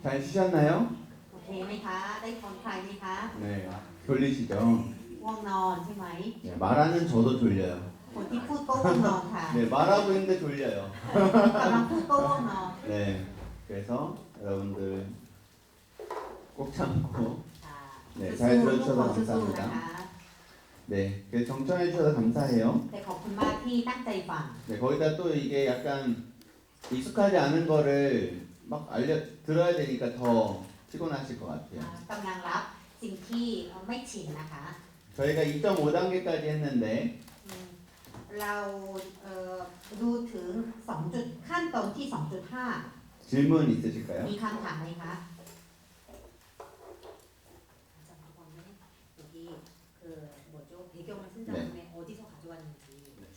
잘 쉬셨나요? โอเคไหมคะ ได้ผ่อนคลายไหมคะ 네. 졸리시죠? ง่วงนอนใช่ไหม 네, 말하는 저도 졸려요. คนที่พูดก็ง่วงนอนค่ะ 네, 말하고 있는데 졸려요. กำลังพูดก็ง่วงนอน 네. 그래서 여러분들 꼭 참고 ค่ะ 네, สู้ 잘 ๆทุก 들어주셔서 คนสู้ๆนะ 감사합니다. คะ 네, 그래서 정청해 주셔서 감사해요. แต่ขอบคุณมากที่ตั้งใจฟัง 네, 거기다 또 이게 약간 익숙하지 않은 거를 막 들어야 되니까 더 피곤하실 것 같아요. กำลังรับสิ่งที่ไม่ชินนะคะ 저희가 2.5단계까지 했는데 อืมเราดูถึงขั้นตอนที่ 2.5 질문 있으실까요? มีคำถามไหมคะ여기 그 뭐죠? 배경을 쓴 다음에 어디서 가져왔는지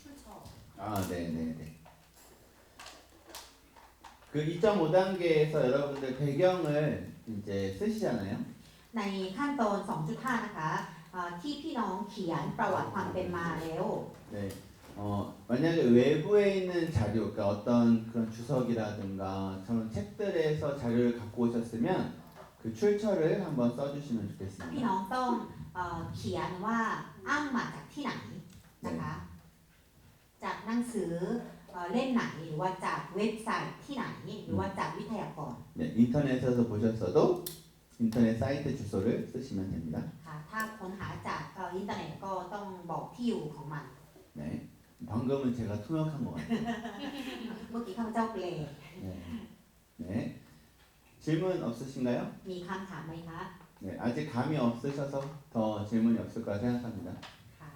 출처. 아, 네, 네, 네. 그 2.5단계에서 여러분들 배경을 이제 쓰시잖아요. ในขั้นตอน 2.5 นะคะที่พี่น้องเขียนประวัติความเป็นมาแล้ว 네. 만약에 외부에 있는 자료, 그러니까 어떤 그런 주석이라든가 저런 책들에서 자료를 갖고 오셨으면 그 출처를 한번 써주시면 พี่ 좋겠습니다. น้องต้องเขียนว่าอ้างมาจากที่ไหนนะคะจากหนังสือเล่มไหนหรือว่าจากเว็บไซต์ที่ไหนหรือว่าจากวิทยากร 네, 인터넷에서 보셨어도 인터넷 사이트 주소를 쓰시면 됩니다. ค่ะถ้าค้นหาจากอินเทอร์เน็ตก็ต้องบอกที่อยู่ของมัน 네, 방금은 제가 통역한 것 같아요. เมื่อกี้ข้าพเจ้าเปล 네, 네. 질문 없으신가요? มีคำถามไหมคะ 네, 아직 감이 없으셔서 더 질문이 없을 거라 생각합니다. ค่ะ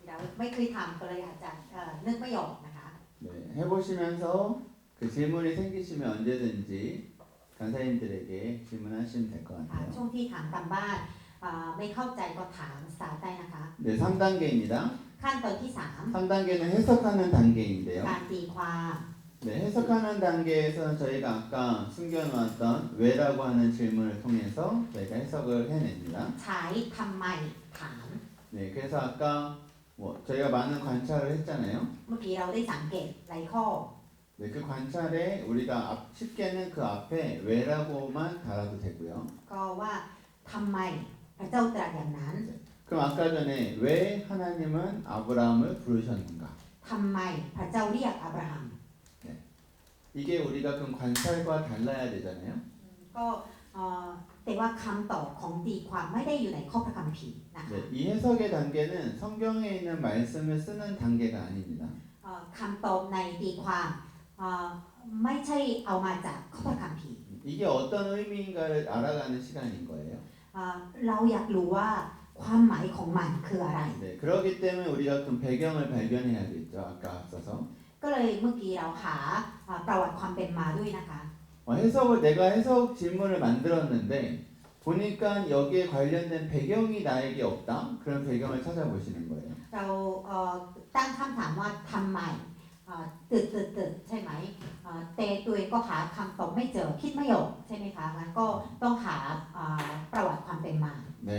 เราไม่เคยทำก็เลยอาจจะนึกไม่ออกนะคะ 네, 해보시면서 그 질문이 생기시면 언제든지 간사님들에게 질문하시면 될 것 ค่ะ 같아요. ช่วงที่ถามกันบ้านไม่เข้าใจก็ถามสาวได้นะคะ 네, 3단계입니다. ขั้นตอนที่ 3단계는 해석하는 3 단계인데요. การตีความ 네, 해석하는 단계에서는 저희가 아까 숨겨놓았던 왜라고 하는 질문을 통해서 저희가 해석을 해냅니다. ใช้ทำไมถาม 네, 그래서 아까 뭐 저희가 많은 관찰을 했잖아요. เมื่อกี้เราได้สังเกตหลายข้อ 네, 그 관찰에 우리가 쉽게는 그 앞에 왜라고만 달아도 되고요. ก็ว่าทำไมพระเจ้าตรัสอย่างนั้น 그럼 아까 전에 왜 하나님은 아브라함을 부르셨는가? ทำไมพระเจ้าเรียกอับราฮัม 이게 우리가 그럼 관찰과 달라야 되잖아요. ก็แต่ว่าคำตอบของตีความไม่ได้อยู่ในข้อพระคัมภีร์นะคะ 네, 이 해석의 단계는 성경에 있는 말씀을 쓰는 단계가 아닙니다. คำตอบในตีความไม่ใช่เอามาจากข้อพระคัมภีร์ 이게 어떤 의미인가를 알아가는 시간인 거예요. เราอยากรู้ว่าความหมายของมันคืออะไร 네, 그렇기 때문에 우리가 그 배경을 발견해야겠죠. 아까 앞서서 ก็เลยเมื่อกี้เราหาประวัติความเป็นมาด้วยนะคะ 내가 해석 질문을 만들었는데 보니까 여기에 관련된 배경이 나에게 없다. 그런 배경을 찾아보시는 거예요. เราตั้งคำถามว่าทำไมตึดใช่ไหมแต่ตัวเองก็หาคำตอบไม่เจอคิดไม่ออกใช่ไหมคะงั้นก็ต้องหาประวัติความเป็นมา 네,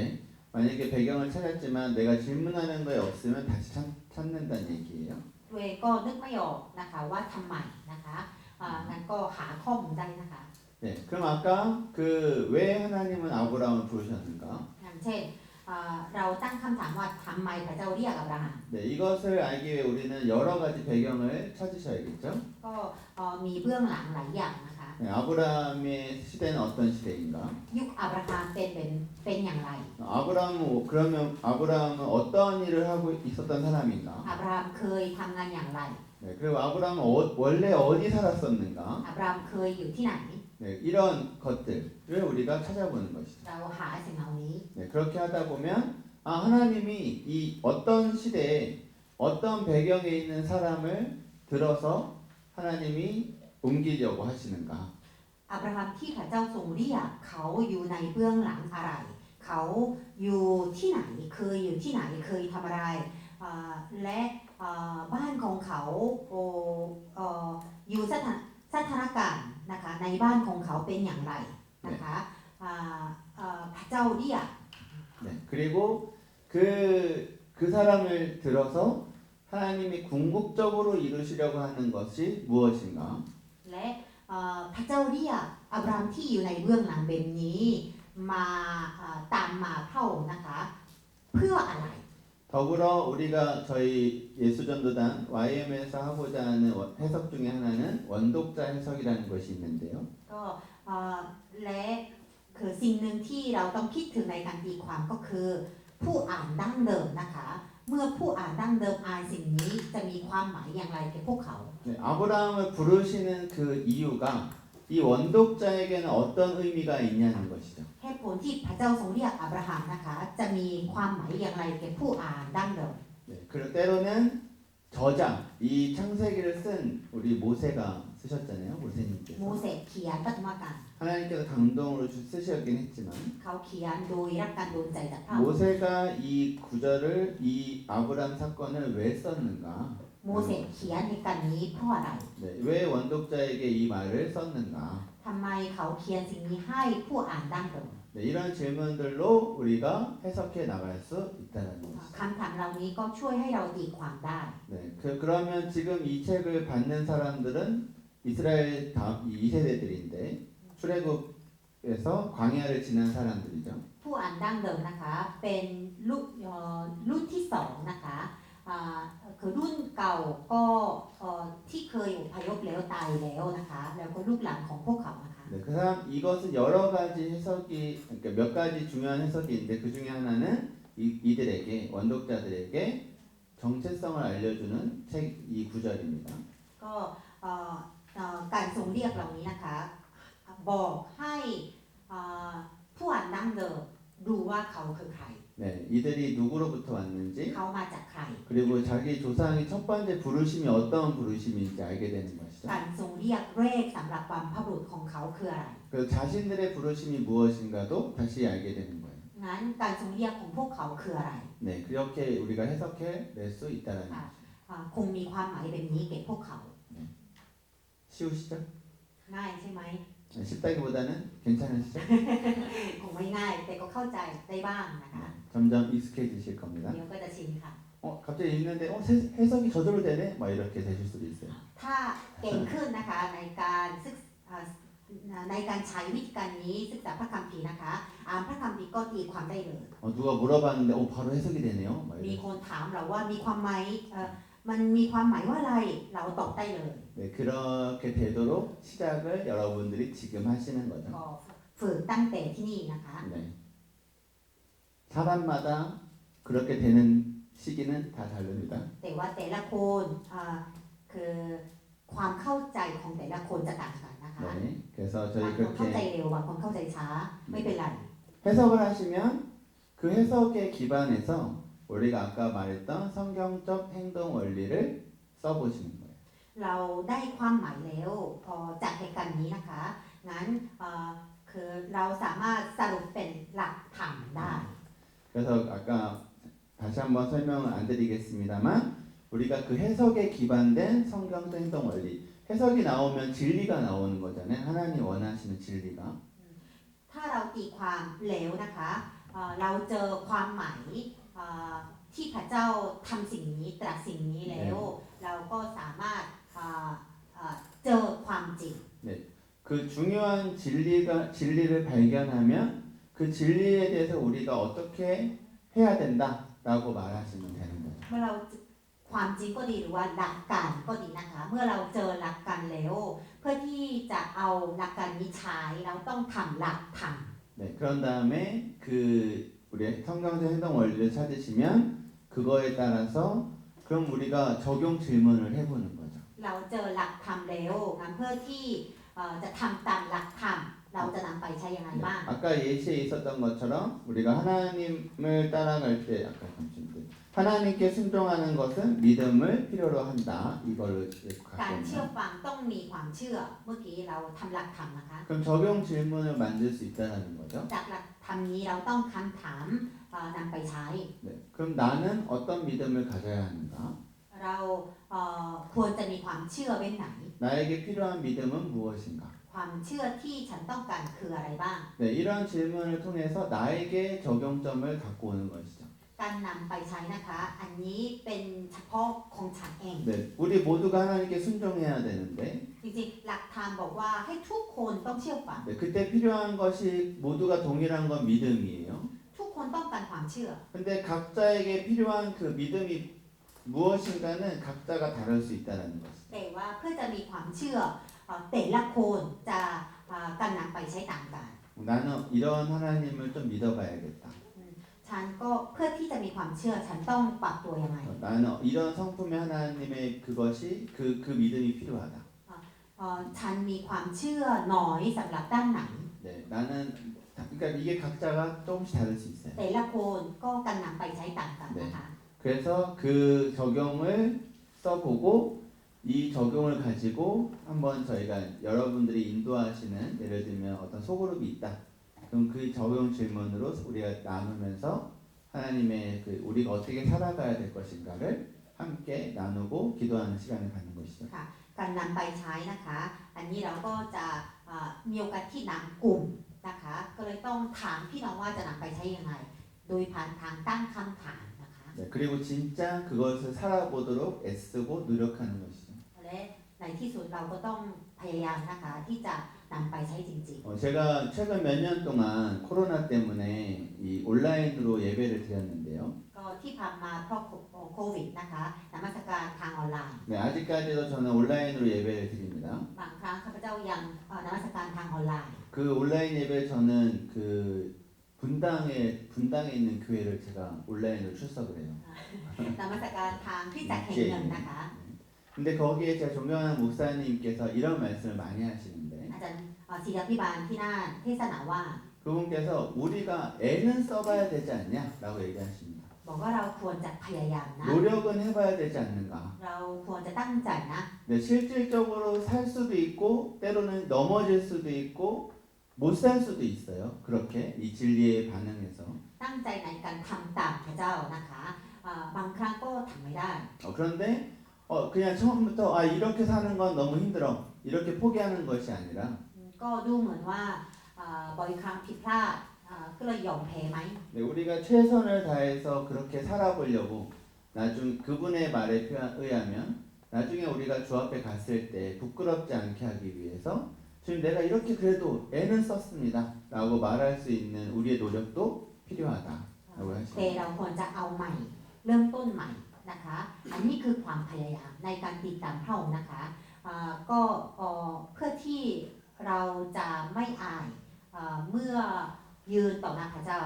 만약에 배경을 찾았지만 내가 질문하는 거에 없으면 다시 찾는다는 얘기예요. ตัวเองก็นึกไม่ออกนะคะว่าทำไมนะคะงั้นก็หาข้อมูลได้นะคะ 네, 그럼 아까 그 왜 하나님은 아브라함을 부르셨는가? อย่างเช่นเราตั้งคำถามว่าทำไมพระเจ้าเรียกอับราฮัม 네, 이것을 알기 위해 우리는 여러 가지 배경을 찾으셔야겠죠. ก็มีเบื้องหลังหลายอย่างนะคะ 네, 아브라함의 시대는 어떤 시대인가? ยุคอับราฮัมเป็นอย่างไร 그러면 아브라함은 어떤 일을 하고 있었던 사람인가? อับราฮัมเคยทำงานอย่างไร 네, 그리고 아브라함은 원래 어디 살았었는가? อับราฮัมเคยอยู่ที่ไหน 네, 이런 것들을 우리가 찾아보는 것이죠. เราหาสิ่งเหล่านี้ 네, 그렇게 하다 보면 하나님이 이 어떤 시대에 어떤 배경에 있는 사람을 들어서 하나님이 옮기려고 하시는가? อับราฮัมที่พระเจ้าทรงเรียกเขาอยู่ในเบื้องหลังอะไร เขาอยู่ที่ไหนเคยอยู่ที่ไหนเคยทำอะไรและบ้านของเขาอยู่สถานการณ์นะคะในบ้านของเขาเป็นอย่างไรนะคะพระเจ้าเรียก 네, 그리고 그 사람을 들어서 하나님이 궁극적으로 이루시려고 하는 것이 무엇인가? และพระเจ้าเรียก อับราฮัมที่อยู่ในเบื้องหลังแบบนี้มาตามมาเข้านะคะเพื่ออะไร 더불어 우리가 저희 예수전도단 YM에서 하고자 하는 해석 중에 하나는 원독자 해석이라는 것이 있는데요. ก็และคือสิ่งหนึ่งที่เราต้องคิดถึงในการตีความก็คือผู้อ่านดั้งเดิมนะคะเมื่อผู้อ่านดั้งเดิมอ่านสิ่งนี้จะมีความหมายอย่างไรแก่พวกเขา 네, 아브라함을 부르시는 그 이유가 이 원독자에게는 어떤 의미가 있냐는 것이죠. เหตุผลที่พระเจ้าทรงเรียกอับราฮัมนะคะจะมีความหมายอย่างไรแก่ผู้อ่านดั้งเดิม 네, 그리고 때로는 저자, 이 창세기를 쓴 우리 모세가 쓰셨잖아요. โม 모세님께서 เสสเขียนปฐมกาล 하나님께서 감동으로 쓰셨긴 했지만 เขาเขียนโดยรับการโดนใจจากพระ 모세가 이 구절을 이 아브라함 사건을 왜 썼는가? โมเสสเขียนในการนี้เพราะอะไร 네, 왜 원독자에게 이 말을 썼는가? ทำไมเขาเขียนสิ่งนี้ให้ผู้อ่านดั้งเดิม 네, 이런 질문들로 우리가 해석해 나갈 수 있다는 것이죠. คำถามเหล่านี้ก็ช่วยให้เราตีความได้ 네, 그러면 지금 이 책을 받는 사람들은 이스라엘 다음 이 2세대들인데 출애굽에서 광야를 지난 사람들이죠. ผู้อ่านดั้งเดิมนะคะเป็นรุ่นที่สองนะคะคือรุ่นเก่าก็ที่เคยอพยพแล้วตายแล้วนะคะแล้วก็ลูกหลานของพวกเขานะคะ 네, 그 사람 이것은 여러 가지 해석이 그러니까 몇 가지 중요한 해석이 있는데 그 중에 하나는 이들에게 원독자들에게 정체성을 알려주는 책 이 구절입니다. ก็การทรงเรียกเหล่านี้นะคะบอกให้ผู้อ่านดั้งเดิมรู้ว่าเขาคือใคร 네, 이들이 누구로부터 왔는지 เขามาจากใคร 그리고 자기 조상의 첫 번째 부르심이 어떤 부르심인지 알게 되는 것이죠. การทรงเรียกแรกสำหรับบรรพบุรุษของเขาคืออะไร 그래서 자신들의 부르심이 무엇인가도 다시 알게 되는 거예요. งั้นการทรงเรียกของพวกเขาคืออะไร 네, 그렇게 우리가 해석해 낼 수 있다는 거죠. คงมีความหมายแบบนี้แก่พวกเขา 쉬우시죠? ง่ายใช่ไหม 쉽다기보다는 괜찮으시죠? คงไม่ง่ายแต่ก็เข้าใจได้บ้างนะคะ 점점 익숙해지실 겁니다. เดี๋ยวก็จะชินค่ะ 갑자기 읽는데 해석이 저절로 되네? 막 이렇게 되실 수도 있어요. ถ้าเก่งขึ้นนะคะในการในการใช้วิธีการนี้ศึกษาพระคัมภีร์นะคะอ่านพระคัมภีร์ก็ตีความได้เลย 누가 물어봤는데 바로 해석이 되네요. 막 มี 이렇게. คนถามเราว่ามีความหมายมันมีความหมายว่าอะไรเราตอบได้เลย 네, 그렇게 되도록 시작을 여러분들이 지금 하시는 거죠. ก็ฝึกตั้งแต่ที่นี่นะคะ 네. 사람마다 그렇게 되는 시기는 다 다릅니다. แต่ว่าแต่ละคนคือความเข้าใจของแต่ละคนจะต่างกันนะคะ 네. 그래서 บาง 저희 คนเข้าใจ 그렇게 เร็วบางคนเข้าใจช้าไม่เป็นไร 해석을 하시면 그 해석에 기반해서 우리가 아까 말했던 성경적 행동 원리를 써보시는 거예요. เราได้ความหมายแล้วพอจากเหตุการณ์นี้นะคะงั้นคือเราสามารถสรุปเป็นหลักธรรมได้ 그래서 아까 다시 한번 설명을 안 드리겠습니다만 우리가 그 해석에 기반된 성경적 행동 원리 해석이 나오면 진리가 나오는 거잖아요. 하나님 원하시는 진리가. ถ้าเราตีความแล้วนะคะเราเจอความหมายที่พระเจ้าทำสิ่งนี้ตรัสสิ่งนี้แล้ว เราก็สามารถเจอความจริง 그 중요한 진리를 발견하면 그 진리에 대해서 우리가 어떻게 해야 된다라고 말하시면 되는 거예요. เมื่อเราความจริงก็ดีหรือว่าหลักการก็ดีนะคะเมื่อเราเจอหลักการแล้วเพื่อที่จะเอาหลักการนี้ใช้เราต้องทำหลักธรรม 네, 그런 다음에 그 우리 성경적 행동 원리를 찾으시면 그거에 따라서 그럼 우리가 적용 질문을 해보는 거죠. เราเจอหลักธรรมแล้วงั้นเพื่อที่จะทำตามหลักธรรมเราจะนำไปใช้ยังไง 네, บ้าง 아까 예시에 있었던 것처럼 우리가 하나님을 따라갈 때 아까 잠시만요. 하나님께 순종하는 것은 믿음을 필요로 한다. 이걸로 การเชื่อ 갖고 ฟังต้องมีความเชื่อเมื่อกี้เราทำหลักธรรมนะคะ 그럼 적용 질문을 만들 수 있다는 거죠. จากหลักธรรมนี้เราต้องคำถามนำไปใช้ 네, 그럼 나는 어떤 믿음을 가져야 하는가? เราควรจะมีความเชื่อเว้นไหน 나에게 필요한 믿음은 무엇인가? ความเชื่อที่ฉันต้องการคืออะไรบ้าง 네, 이런 질문을 통해서 나에게 적용점을 갖고 오는 것이죠. การนำไปใช้นะคะ อันนี้เป็นเฉพาะของฉันเอง 네, 우리 모두가 하나님께 순종해야 되는데 จริงๆหลักธรรมบอกว่าให้ทุกคนต้องเชื่อฟัง 네, 그때 필요한 것이 모두가 동일한 건 믿음이에요. ทุกคนต้องการความเชื่อ 근데 각자에게 필요한 그 믿음이 무엇인가는 각자가 다를 수 있다는 것이죠. แต่ว่าเพื่อจะมีความเชื่อแต่ละคนจะการนำไปใช้ต่างกัน 나는 이런 하나님을 좀 믿어봐야겠다. ฉันก็เพื่อที่จะมีความเชื่อฉันต้องปรับตัวยังไง 나는 이런 성품의 하나님의 그것이 그 믿음이 필요하다. ฉันมีความเชื่อน้อยสำหรับด้านไหน 네, 나는 그러니까 이게 각자가 조금씩 다를 수 있어요. แต่ละคนก็การนำไปใช้ต่างกันนะคะ 그래서 그 적용을 써보고 이 적용을 가지고 한번 저희가 여러분들이 인도하시는 예를 들면 어떤 소그룹이 있다. 그럼 그 적용 질문으로 우리가 나누면서 하나님의 그 우리가 어떻게 살아가야 될 것인가를 함께 나누고 기도하는 시간을 갖는 것이죠. การนำไปใช้นะคะ อันนี้เราก็จะมีโอกาสที่นำกลุ่มนะคะ ก็เลยต้องถามพี่น้องว่าจะนำไปใช้ยังไง โดยผ่านทางตั้งคำถามนะคะ 네, 그리고 진짜 그것을 살아보도록 애쓰고 노력하는 것이죠. และในที่สุดเราก็ต้องพยายามนะคะที่จะนำไปใช้จริง 제가 최근 몇 년 동안 코로나 때문에 이 온라인으로 예배를 드렸는데요. ๆ ก็ที่ผ่านมาเพราะโควิดนะคะนมัสการทางออนไลน์ 네, 아직까지도 저는 온라인으로 예배를 드립니다. บางครั้งข้าพเจ้ายังนมัสการทางออนไลน์ 그 온라인 예배 저는 그 분당에 있는 교회를 제가 온라인으로 출석을 해요. นมัสการทางคริสตจักรแห่งหนึ่งนะคะ 근데 거기에 제가 존경하는 목사님께서 이런 말씀을 많이 하시는데 อาจารย์ศิลปิบาลที่น่านเทศนาว่า 그분께서 우리가 애는 써봐야 되지 않냐라고 얘기하십니다. บอกว่าเราควรจะพยายามนะ 노력은 해봐야 되지 않는가. เราควรจะตั้งใจนะ 네, 실질적으로 살 수도 있고 때로는 넘어질 수도 있고 못 살 수도 있어요. 그렇게 이 진리에 반응해서. ตั้งใจในการทำตามพระเจ้านะคะบางครั้งก็ทำไม่ได้ 그런데 그냥 처음부터 이렇게 사는 건 너무 힘들어. 이렇게 포기하는 것이 아니라 ก็ดูเหมือนว่าบ่อยครั้งผิดพลาดก็เลยยอมแพ้ไหม 네, 우리가 최선을 다해서 그렇게 살아보려고 그분의 말에 의하면 나중에 우리가 주 앞에 갔을 때 부끄럽지 않게 하기 위해서 지금 내가 이렇게 그래도 애는 썼습니다. 라고 말할 수 있는 우리의 노력도 필요하다라고 แต่ 하십니다. เราควรจะเอาใหม่ เริ่มต้นใหม่นะคะ อันนี้คือความพยายามในการติดตามพระองค์นะคะก็เพื่อที่เราจะไม่อายเมื่อยืนต่อหน้าพระเจ้า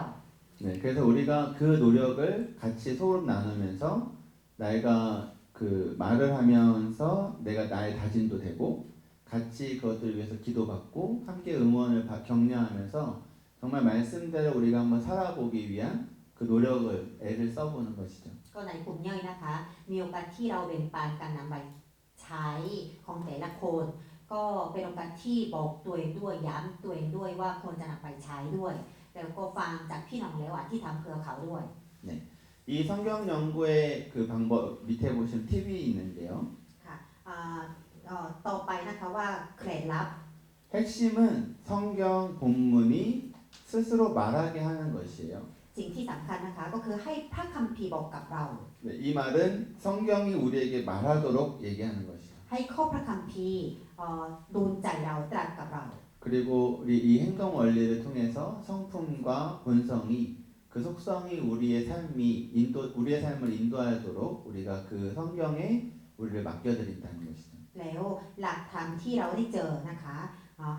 네, 그래서 우리가 그 노력을 같이 소그룹 나누면서 내가 그 말을 하면서 내가 나의 다짐도 되고 같이 그것들을 위해서 기도받고 함께 응원을 격려하면서 정말 말씀대로 우리가 한번 살아보기 위한 그 노력을 애를 써보는 것이죠. ก็ในกลุ่มย่อยนะคะ มีโอกาสที่เราแบ่งปันการนำไปใช้ของแต่ละคน ก็เป็นโอกาสที่บอกตัวเองด้วยย้ำตัวเองด้วยว่าควรจะนำไปใช้ด้วย แล้วก็ฟังจากพี่น้องแล้วที่ทำเพื่อเขาด้วย 이 성경 연구의 그 방법 밑에 보시면 팁이 있는데요. ค่ะต่อไปนะคะว่าเคล็ดลับ 핵심은 성경 본문이 스스로 말하게 하는 것이에요. สิ่งที่สำคัญนะคะก็คือให้พระคัมภีร์บอกกับเรา 네, 이 말은 성경이 우리에게 말하도록 얘기하는 것이죠. ให้ข้อพระคัมภีร์โดนใจเราตรัสกับเรา 그리고 우리 이 행동 원리를 통해서 성품과 본성이 그 속성이 우리의 삶을 인도하도록 우리가 그 성경에 우리를 맡겨드린다는 것이죠. แล้วหลักธรรมที่เราได้เจอนะคะ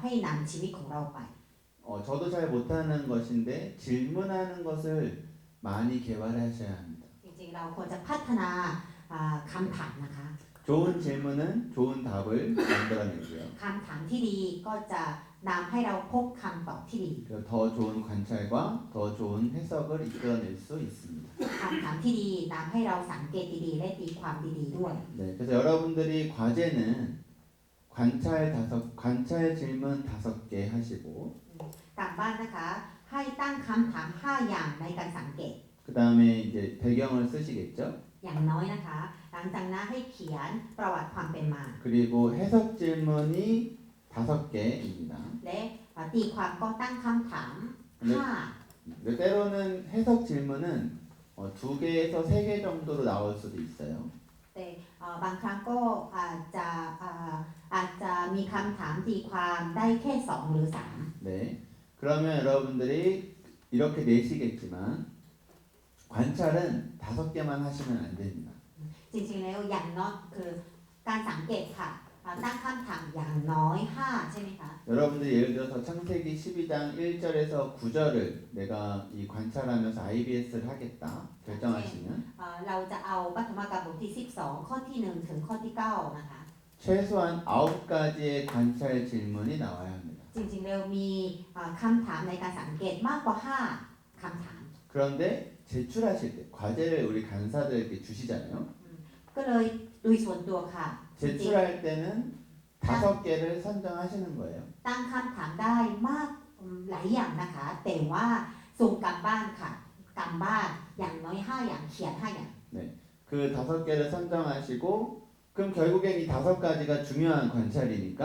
ให้นำชีวิตของเราไป 저도 잘 못하는 것인데 질문하는 것을 많이 개발하셔야 합니다. จริงๆเราควรจะพัฒนาคำถามนะคะ 좋은 질문은 좋은 답을 만들어내고요. คำถามที่ดีก็จะนำให้เราพบคำตอบที่ดี 그리고 더 좋은 관찰과 더 좋은 해석을 이끌어낼 수 있습니다. คำถามที่ดีนำให้เราสังเกตดีๆและตีความดีๆด้วย 네, 그래서 여러분들이 과제는 관찰 질문 5개 하시고 กลับบ้านนะคะให้ตั้งคำถาม5อย่างในการสังเกต 그 다음에 이제 배경을 쓰시겠죠? อย่างน้อยนะคะ หลังจากนั้นให้เขียนประวัติความเป็นมา 그리고 해석 질문이 5개입니다. และตีความก็ตั้งคำถาม 네. 5 때로는 해석 질문은 2개에서 3개 정도로 나올 수도 있어요. แต่บางครั้งก็อาจจะมีคำถามตีความได้แค่2หรือ3 네. 그러면 여러분들이 이렇게 내시겠지만 관찰은 5개만 하시면 안 됩니다. จริงๆแล้วอย่างน้อยคือการสังเกตค่ะตั้งคำถามอย่างน้อย5ใช่ไหมคะ 여러분들이 예를 들어서 창세기 12장 1절에서 9절을 내가 이 관찰하면서 IBS를 하겠다 결정하시면 เราจะเอาปฐมกาลบทที่12ข้อที่1ถึงข้อที่9นะคะ 최소한 9가지의 관찰 질문이 나와야 합니다. จริงๆแล้วมีคำถามในการสังเกตมากกว่า5คำถาม 그런데 제출하실 때 과제를 우리 간사들에게 주시잖아요. ก็เลยโดยส่วนตัวค่ะจริง 제출할 때는 5개를 선정하시는 거예요. ๆตั้งคำถามได้มากหลายอย่างนะคะแต่ว่าส่งการบ้านค่ะการบ้านอย่างน้อย5อย่างเขียน5อย่าง 그 5개를 선정하시고 그럼 결국엔 이 5가지가 중요한 관찰이니까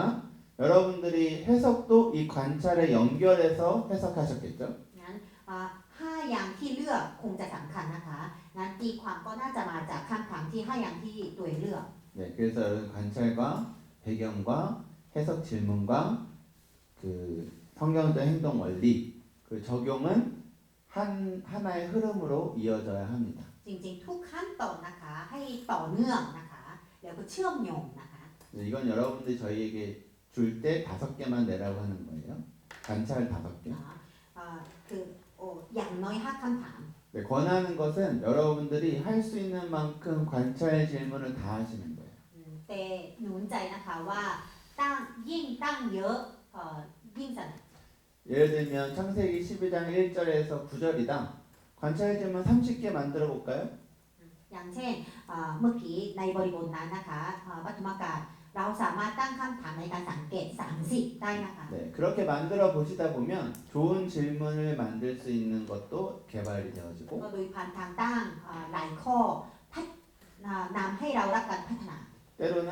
여러분들이 해석도 이 관찰에 연결해서 해석하셨겠죠? งั้น5อย่างที่เลือกคงจะสำคัญนะคะงั้นตีความก็น่าจะมาจากคำถามที่5อย่างที่ตัวเองเลือก 네, 그래서 여러분 관찰과 배경과 해석 질문과 그 성경적 행동 원리 그 적용은 하나의 흐름으로 이어져야 합니다. จริงๆทุกขั้นตอนนะคะให้ต่อเนื่องนะคะแล้วก็เชื่อมโยงนะคะ 네, 이건 여러분들이 저희에게 줄 때 5개만 내라고 하는 거예요. 관찰 5개. คืออย่างน้อย5คำถาม 네, 권하는 것은 여러분들이 할 수 있는 만큼 관찰 질문을 다 하시는 거예요. แต่หนุนใจนะคะว่ายิ่งตั้งเยอะยิ่งสนุก 예를 들면 창세기 12장 1절에서 9절이다. 관찰 질문 30개 만들어 볼까요? อย่างเช่นเมื่อกี้ในบริบทนั้นนะคะปฐมกาลเราสามารถตั้งคำถามในการสังเกต30ได้นะคะ 네, 그렇게 만들어 보시다 보면 좋은 질문을 만들 수 있는 것도 개발이 ก็ 되어지고 โดยผ่านทางตั้งหลายข้อนำให้เรารับการพัฒนา 때로는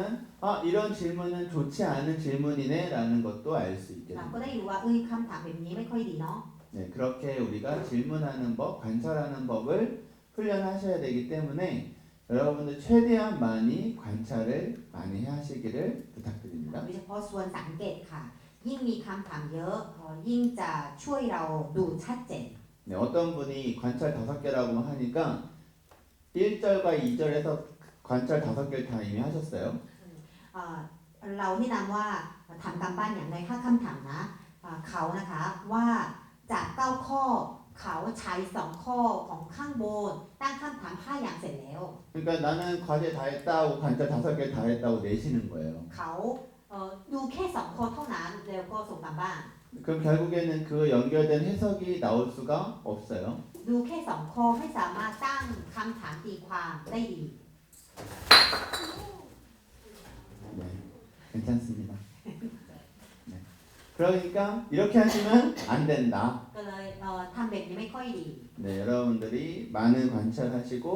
이런 질문은 좋지 않은 질문이네라는 것도 알 수 있게 เราก็ 됩니다. ได้รู้ว่าคำถามแบบนี้ไม่ค่อยดีเนาะ 네, 그렇게 우리가 질문하는 법, 관찰하는 법을 훈련하셔야 되기 때문에 여러분들 최대한 많이 관찰을 많이 하시기를 부탁드립니다. โดยเฉพาะส่วนสังเกตค่ะ ยิ่งมีคำถามเยอะยิ่งจะช่วยเราดูชัดเจน 네, 어떤 분이 관찰 5개라고 하니까 1절과 2절에서 관찰 5개를 다 이미 하셨어요. เราแนะนำว่าทำการบ้านอย่างไร5คำถามนะเขานะคะว่าจาก9ข้อเขาใช้2ข้อของข้างบนตั้งคำถาม5อย่างเสร็จแล้ว 그러니까 나는 과제 다 했다고 관찰 5개 다 했다고 내시는 거예요. เขาดูแค่2ข้อเท่านั้นแล้วก็ส่งการบ้าน 그럼 결국에는 그 연결된 해석이 나올 수가 없어요. ดูแค่2ข้อไม่สามารถตั้งคำถามตีความได้ดี 네, 괜찮습니다. 네. 그러니까 이렇게 하시면 안 된다. ก็เลยทำแบบนี้ไม่ค่อยดี 네, 여러분들이 많은 관찰하시고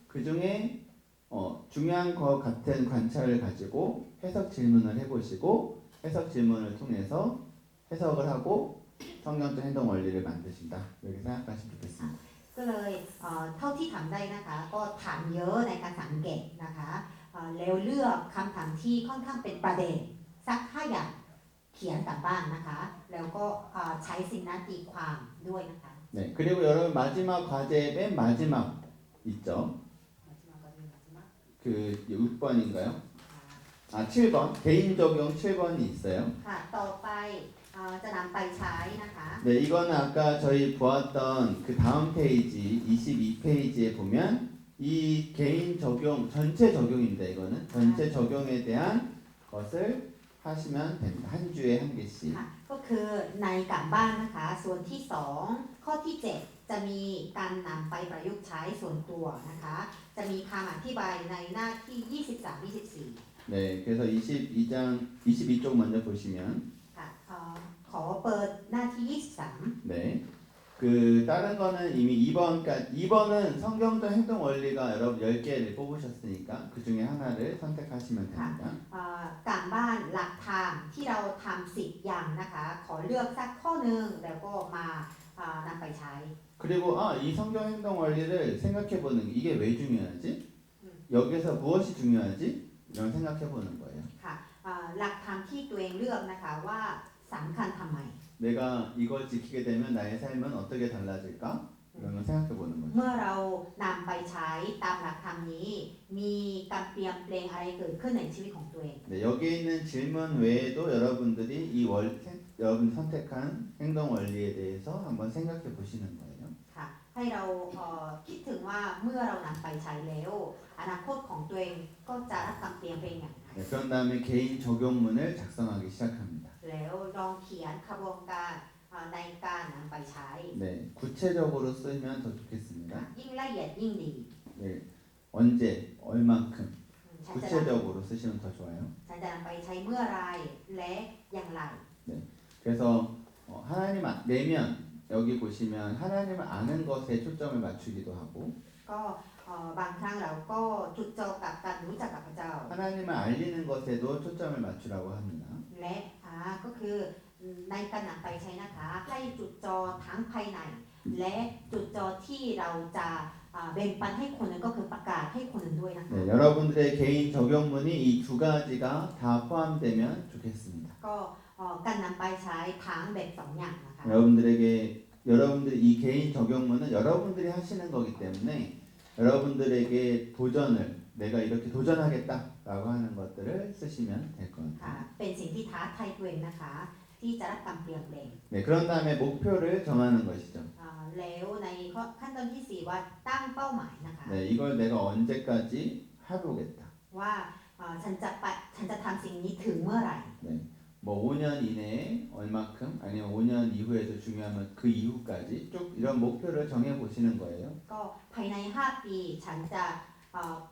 그 중에 중요한 것 같은 관찰을 가지고 해석 질문을 해보시고 해석 질문을 통해서 해석을 하고 성경적 행동 원리를 만드신다. 이렇게 생각하시면 좋겠습니다. ก็เลยเท่าที่ทำได้นะคะก็ถามเยอะในการสังเกตนะคะแล้วเลือกคำถามที่ค่อนข้างเป็นประเด็นสัก5อย่างเขียนกลับบ้านนะคะแล้วก็ใช้สิ่งนั้นตีความด้วยนะคะ 네, 그리고 여러분 마지막 과제의 맨 마지막 있죠? 그 6번인가요? 7번 개인 적용 7번이 있어요. ค่ะต่อไปจะนำไปใช้นะคะ 네, 이거는 아까 저희 보았던 그 다음 페이지 22페이지에 보면 이 개인 적용 전체 적용입니다. 이거는 전체 적용에 대한 것을 하시면 됩니다. 한 주에 한 개씩. ค่ะก็คือในการบ้านนะคะส่วนที่2ข้อที่7จะมีการนำไปประยุกต์ใช้ส่วนตัวนะคะจะมีคำอธิบายในหน้าที่ 23-24 네, 그래서 22쪽 먼저 보시면 ค่ะขอเปิดหน้าที่ 23 네. 그 다른 거는 이미 2번은 성경적 행동 원리가 여러분 10개를 뽑으셨으니까 그 중에 하나를 선택하시면 됩니다. การบ้านหลักธรรมที่เราทำ10อย่างนะคะขอเลือกสักข้อหนึ่งแล้วก็มา นำไปใช้ 그리고 이 성경 행동 원리를 생각해보는 이게 왜 중요하지? 여기서 무엇이 중요하지? 이런 생각해보는 거예요. ค่ะหลักธรรมที่ตัวเองเลือกนะคะว่าสำคัญทำไม 내가 이걸 지키게 되면 나의 삶은 어떻게 달라질까? 이런 걸 생각해보는 거죠. เมื่อเรานำไปใช้ตามหลักธรรมนี้ มีการเปลี่ยนแปลงอะไรเกิดขึ้นในชีวิตของตัวเอง 네, 여기에 있는 질문 외에도 여러분들이 여러분 선택한 행동 원리에 대해서 한번 생각해 보시는 거예요. ค่ะให้เราคิดถึงว่าเมื่อเรานำไปใช้แล้วอนาคตของตัวเองก็จะรับการเปลี่ยนแปลงอย่างไร 네, 그런 다음에 개인 적용문을 작성하기 시작합니다. แล้วลองเขียนขบวนการในการนำไปใช้ 네, 구체적으로 쓰면 더 좋겠습니다. ยิ่งละเอียดยิ่งดี 네, 언제, 얼만큼 ฉันจะ 구체적으로 쓰시면 더 좋아요. ฉันจะนำไปใช้เมื่อไรและอย่างไร 그래서 하나님 내면 여기 보시면 하나님을 아는 것에 초점을 맞추기도 하고 ก็บางครั้งเราก็จุดจ่อกับการรู้จักกับพระเจ้า 하나님을 알리는 것에도 초점을 맞추라고 합니다. และก็คือในการนำไปใช้นะคะให้จุดจ่อทั้งภายในและจุดจ่อที่เราจะแบ่งปันให้คนอื่นก็คือประกาศให้คนอื่นด้วยนะคะ 네, 여러분들의 개인 적용문이 이 두 가지가 다 포함되면 좋겠습니다. ก็การนำไปใช้ทั้งแบบสองอย่างนะคะ 여러분들 이 개인 적용문은 여러분들이 하시는 거기 때문에 여러분들에게 도전을 내가 이렇게 도전하겠다라고 하는 것들을 쓰시면 될 것 ค่ะ 같아요. เป็นสิ่งที่ท้าทายตัวเองนะคะที่จะรับการเปลี่ยนแปลง 네, 그런 다음에 목표를 정하는 것이죠. แล้วในขั้นตอนที่ 4 ว่าตั้งเป้าหมายนะคะ 네, 이걸 내가 언제까지 해보겠다. ว่าฉันจะทำสิ่งนี้ถึงเมื่อไหร่ 뭐 5년 이내에 얼마큼 아니면 5년 이후에도 중요하면 그 이후까지 쭉 이런 목표를 정해 보시는 거예요. ก็ภายใน 5 ปีฉันจะ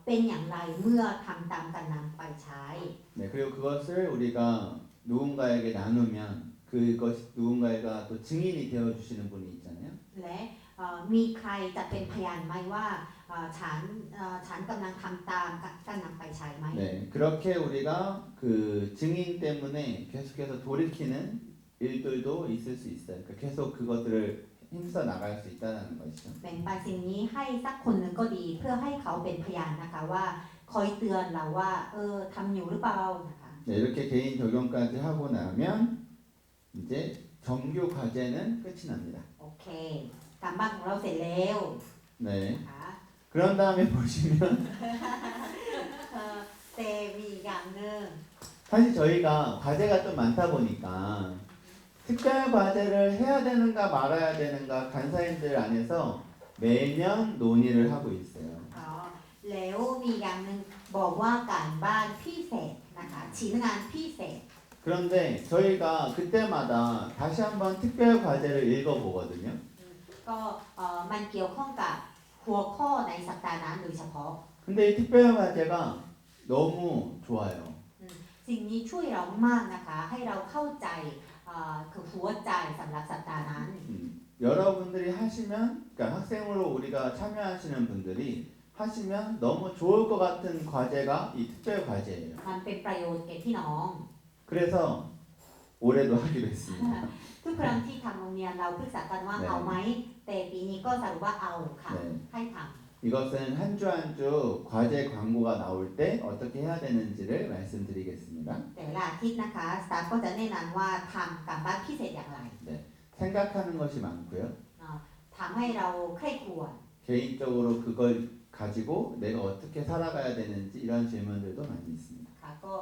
เป็นอย่างไรเมื่อทำตามการนำไปใช้ 네, 그리고 그것을 우리가 누군가에게 나누면 그것이 누군가가 또 증인이 되어 주시는 분이 있잖아요. และมีใครจะเป็นพยานไหมว่าฉันกำลังทำตามการนำไปใช้ไหม 네, 그렇게 우리가 그 증인 때문에 계속해서 돌이키는 일들도 있을 수 있어요. 그러니까 계속 그것들을 힘써 나갈 수 있다는 것이죠. แบ่งปันสิ่งนี้ให้สักคนหนึ่งก็ดีเพื่อให้เขาเป็นพยานนะคะว่าคอยเตือนเราว่าทำอยู่หรือเปล่านะคะ 네, 이렇게 개인 적용까지 하고 나면 이제 정규 과제는 끝이 납니다. โอเคการบ้านของเราเสร็จแล้ว 네. นะคะ 그런 다음에 보시면 แต่มีอีกอย่างหนึ่ง 사실 저희가 과제가 좀 많다 보니까 특별 과제를 해야 되는가 말아야 되는가 간사님들 안에서 매년 논의를 하고 있어요. แล้วมีอย่างหนึ่งบอกว่าการบ้านพิเศษนะคะชิ้นงานพิเศษ 그런데 저희가 그때마다 다시 한번 특별 과제를 읽어보거든요. ก็มันเกี่ยวข้องกับหัวข้อในสัปดาห์นั้นโดยเฉพาะ 근데 이 특별 과제가 너무 좋아요. สิ่งนี้ช่วยเรามากนะคะให้เราเข้าใจคือหัวใจสำหรับสัปดาห์นั้น 여러분들이 하시면 그러니까 학생으로 우리가 참여하시는 분들이 하시면 너무 좋을 것 같은 과제가 이 특별 과제예요. มันเป็นประโยชน์แก่พี่น้อง 그래서 올해도 하기로 했습니다. ทุกครั้งที่ทำโรงเรียนเราปรึกษากันว่าเอาไหมแต่ปีนี้ก็สรุปว่าเอาค่ะ 네. ให้ท 이것은 한 주 한 주 과제 광고가 나올 때 어떻게 해야 되는지를 말씀드리겠습니다. ำแต่ละอาทิตย์นะคะสตาฟก็จะแนะนำว่าทำการบ้านพิเศษอย่างไร 생각하는 것이 많고요. ทำให้เราใคร่ครวญ 개인적으로 그걸 가지고 내가 어떻게 살아가야 되는지 이런 질문들도 많이 있습니다. ค่ะก็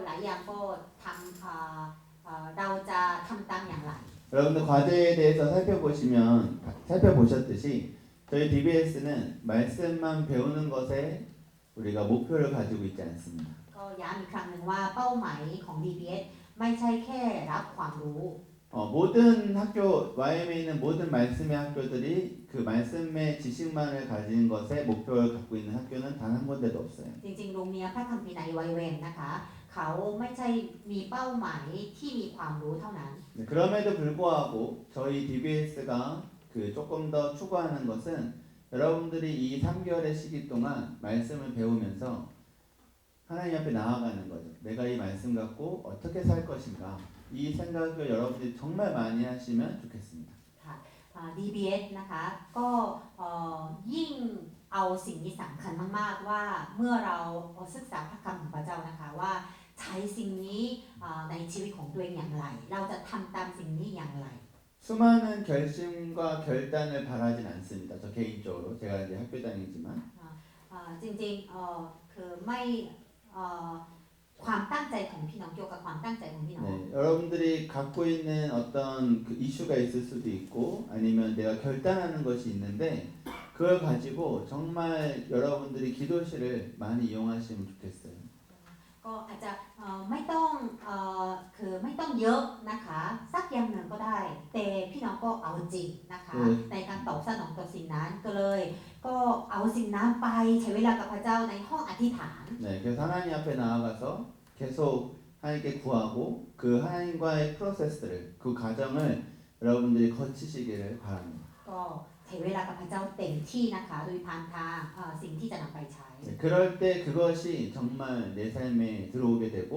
หลายอย่างก็ทำเราจะทำตามอย่างไร 여러분들 과제에 대해서 살펴보셨듯이 저희 DBS는 말씀만 배우는 것에 우리가 목표를 가지고 있지 않습니다. ก็ย้ำอีกครั้งหนึ่งว่าเป้าหมายของ DBS ไม่ใช่แค่รับความรู้ 모든 학교 YM에 있는 모든 말씀의 학교들이 그 말씀의 지식만을 가진 것에 목표를 갖고 있는 학교는 단 한 군데도 없어요. จริงๆโรงเรียนพระคัมภีร์ในไวเวนนะคะเขาไม่ใช่มีเป้าหมายที่มีความรู้เท่านั้น 그럼에도 불구하고 저희 DBS가 조금 더 추구하는 것은 여러분들이 이 3개월의 시기 동안 말씀을 배우면서 하나님 앞에 나아가는 거죠. 내가 이 말씀 갖고 어떻게 살 것인가 이 생각을 여러분들이 정말 많이 하시면 좋겠습니다. ค่ะ DBS นะคะก็ยิ่งเอาสิ่งนี้สำคัญมากๆว่าเมื่อเราศึกษาพระคำของพระเจ้านะคะว่าใช้สิ่งนี้ในชีวิตของตัวเองอย่างไร เราจะทำตามสิ่งนี้อย่างไร 수많은 결심과 결단을 바라진 않습니다. 저 개인적으로 제가 이제 학교 다니지만 จริงๆคือไม่ความตั้งใจของพี่น้องเกี่ยวกับความตั้งใจของพี่น้อง 네, 여러분들이 갖고 있는 어떤 그 이슈가 있을 수도 있고 아니면 내가 결단하는 것이 있는데 그걸 가지고 정말 여러분들이 기도실을 많이 이용하시면 좋겠어요. ก็อาจจะไม่ต้องคือไม่ต้องเยอะนะคะสักอย่างหนึ่งก็ได้แต่พี่น้องก็เอาจริงนะคะในการตอบสนองต่อสิ่งนั้นก็เลยก็เอาสิ่งนั้นไปใช้เวลากับพระเจ้าในห้องอธิษฐาน 네, 그래서 하나님 앞에 나아가서 계속 하나님께 구하고 그 하나님과의 프로세스를 그 과정을 여러분들이 거치시기를 바랍니다. ก็ใช้เวลากับพระเจ้าเต็มที่นะคะโดยผ่านทางสิ่งที่จะนำไปใช้ 네, 그럴 때 그것이 정말 내 삶에 들어오게 되고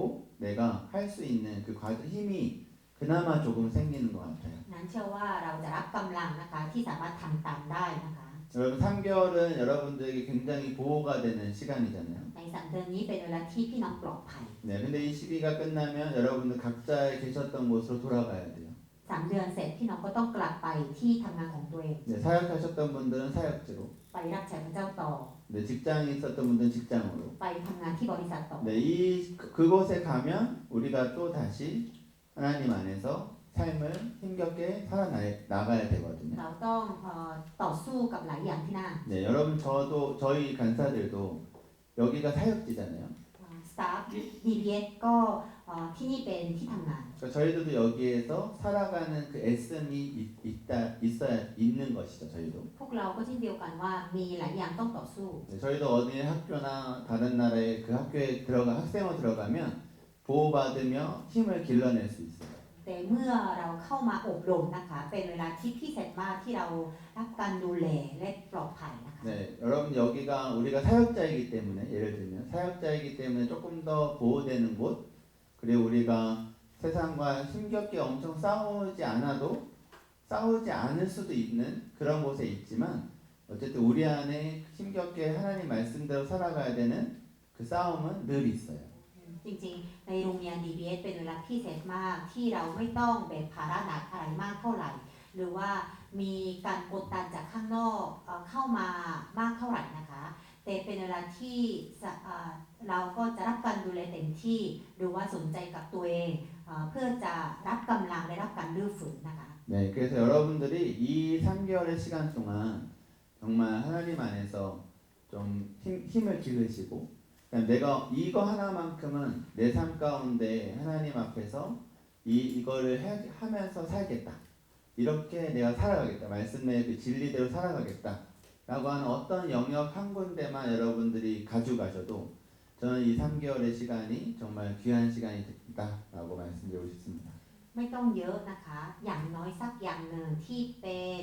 내가 할 수 있는 그 힘이 그나마 조금 생기는 것 같아요. นั้นเชื่อว่าเราจะรับกำลังนะคะที่สามารถทำตามได้นะคะ 여러분 3개월은 여러분들에게 굉장히 보호가 되는 시간이잖아요. ใน3 เดือนนี้เป็นเวลาที่พี่น้องปลอดภัย 네, 근데 이 시기가 끝나면 여러분들 각자 계셨던 곳으로 돌아가야 돼요. 3 เดือนเสร็จพี่น้องก็ต้องกลับไปที่ทำงานของตัวเอง 네, 사역하셨던 분들은 사역지로, ไปรับใช้พระเจ้าต่อ 네, 직장에 있었던 분들은 직장으로. ไปทำงานที่บริษัทต่อ 네, 그곳에 가면 우리가 또 다시 하나님 안에서 삶을 힘겹게 살아나가야 되거든요. เราต้องต่อสู้กับหลายอย่างที่นั่น 네, 여러분 저희 간사들도 여기가 사역지잖아요. สตาฟ DBS ก็ที่นี่เป็นที่ทำงาน 그러니까 저희들도 여기에서 살아가는 그 애씀이 있어야 있는 것이죠. 저희도. พวกเราก็เช่นเดียวกันว่ามีหลายอย่างต้องต่อสู้ 네, 저희도 어디 학교나 다른 나라의 그 학교에 학생으로 들어가면 보호받으며 힘을 길러낼 수 있어요. แต่เมื่อเราเข้ามาอบรมนะคะเป็นเวลาที่พิเศษมากที่เรารับการดูแลและปลอดภัยนะคะ 네, 여러분 여기가 우리가 사역자이기 때문에 예를 들면 사역자이기 때문에 조금 더 보호되는 곳 그리고 우리가 세상과 힘겹게 엄청 싸우지 않을 수도 있는 그런 곳에 있지만 어쨌든 우리 안에 힘겹게 하나님 말씀대로 살아가야 되는 그 싸움은 늘 있어요. จริงๆในโรงเรียน DBS เป็นเวลาพิเศษมากที่เราไม่ต้องแบกภาระหนักอะไรมากเท่าไหร่ หรือว่ามีการกดดันจากข้างนอกเข้ามามากเท่าไหร่นะคะแต่เป็นเวลาที่เราก็จะรับการดูแลเต็มที่หรือว่าสนใจกับตัวเองเพื่อจะรับกำลังและรับการลื้อฝืนนะคะ 네, 그래서 여러분들이 이 3개월의 시간 동안 정말 하나님 안에서 좀 힘을 기르시고 그냥 내가 이거 하나만큼은 내 삶 가운데 하나님 앞에서 이거를 하면서 살겠다. 이렇게 내가 살아가겠다. 말씀의 그 진리대로 살아가겠다. 라고 하는 어떤 영역 한 군데만 여러분들이 가져가셔도 저는 이 3개월의 시간이 정말 귀한 시간이 됐다라고 말씀드리고 싶습니다. ไม่ต้องเยอะนะคะอย่างน้อยสักอย่างหนึ่งที่เป็น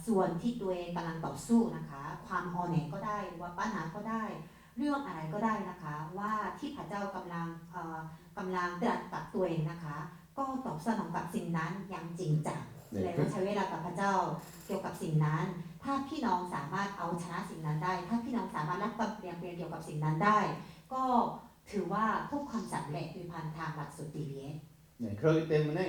ส่วนที่ตัวเองกำลังต่อสู้นะคะความอ่อนแอก็ได้หรือว่าปัญหาก็ได้เรื่องอะไรก็ได้นะคะว่าที่พระเจ้ากำลังตรัสกับตัวเองนะคะก็ตอบสนองกับสิ่งนั้นอย่างจริงจังและใช้เวลากับพระเจ้าเกี่ยวกับสิ่งนั้นถ้าพี่น้องสามารถเอาชนะสิ่งนั้นได้ถ้าพี่น้องสามารถรับการเปลี่ยนเกี่ยวกับสิ่งนั้นได้ก็ถือว่าพบความสำเร็จโดยผ่านทางหลักสูตร DBS 네, 그렇기 때문에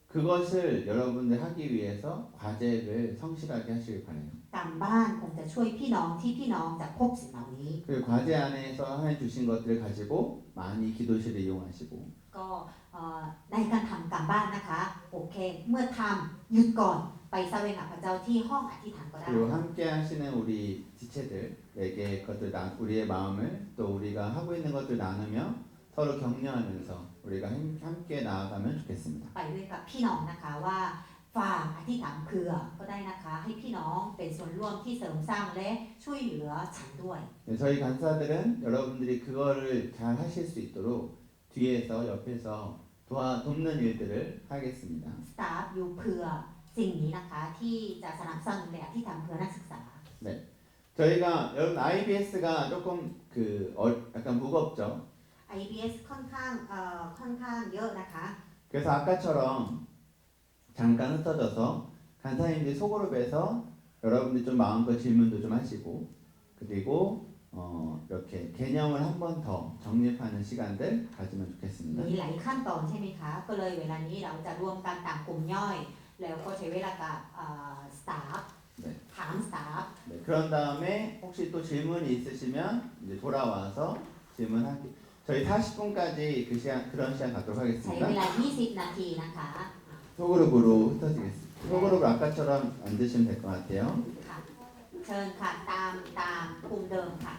그것을 여러분들 하기 위해서 과제를 성실하게 하시길 바래요. การบ้านคงจะช่วยพี่น้องที่พี่น้องจะพบสิ่งเหล่านี้ 그 과제 안에서 하나님 주신 것들을 가지고 많이 기도실을 이용하시고 ก็ในการทำการบ้านนะคะโอเคเมื่อทำหยุดก่อนไปแสวงหาพระเจ้าที่ห้องอธิษฐานก็ได้ 그리고 함께 하시는 우리 지체들에게 우리의 마음을 또 우리가 하고 있는 것들 나누며 서로 격려하면서 우리가 함께 나아가면 좋겠습니다. ไปด้วยกับพี่น้องนะคะว่าฝากอธิษฐานเผื่อก็ได้นะคะให้พี่น้องเป็นส่วนร่วมที่เสริมสร้างและช่วยเหลือฉันด้วย 네, 저희 간사들은 여러분들이 그거를 잘 하실 수 있도록 뒤에서 옆에서 돕는 일들을 하겠습니다. สตาฟอยู่เผื่อสิ่งนี้นะคะที่จะสนับสนุนและอธิษฐานเผื่อนักศึกษา 저희가 여러분 IBS가 조금 약간 무겁죠. IBS ค่อนข้างเยอะนะคะ 그래서 아까처럼 잠깐 흩어져서 간사님들이 소그룹에서 여러분들이 좀 마음껏 질문도 좀 하시고 그리고 이렇게 개념을 한 번 더 정립하는 시간들 가지면 좋겠습니다. มีหลายขั้นตอนใช่ไหมคะก็เลยเวลานี้เราจะรวมกันต่างกลุ่มย่อย แล้วก็ใช้เวลากับสตาฟ 네. ถามสตาฟ 네, 그런 다음에 혹시 또 질문이 있으시면 이제 돌아와서 질문할게. 저희 40분까지 그 시간 그런 시간 갖도록 ใช้ 하겠습니다. เวลา 20 นาทีนะคะ 소그룹으로 흩어지겠습니다. 소그룹으로 아까처럼 앉으시면 될 것 같아요. ค่ะเชิญค่ะตามกลุ่มเดิมค่ะ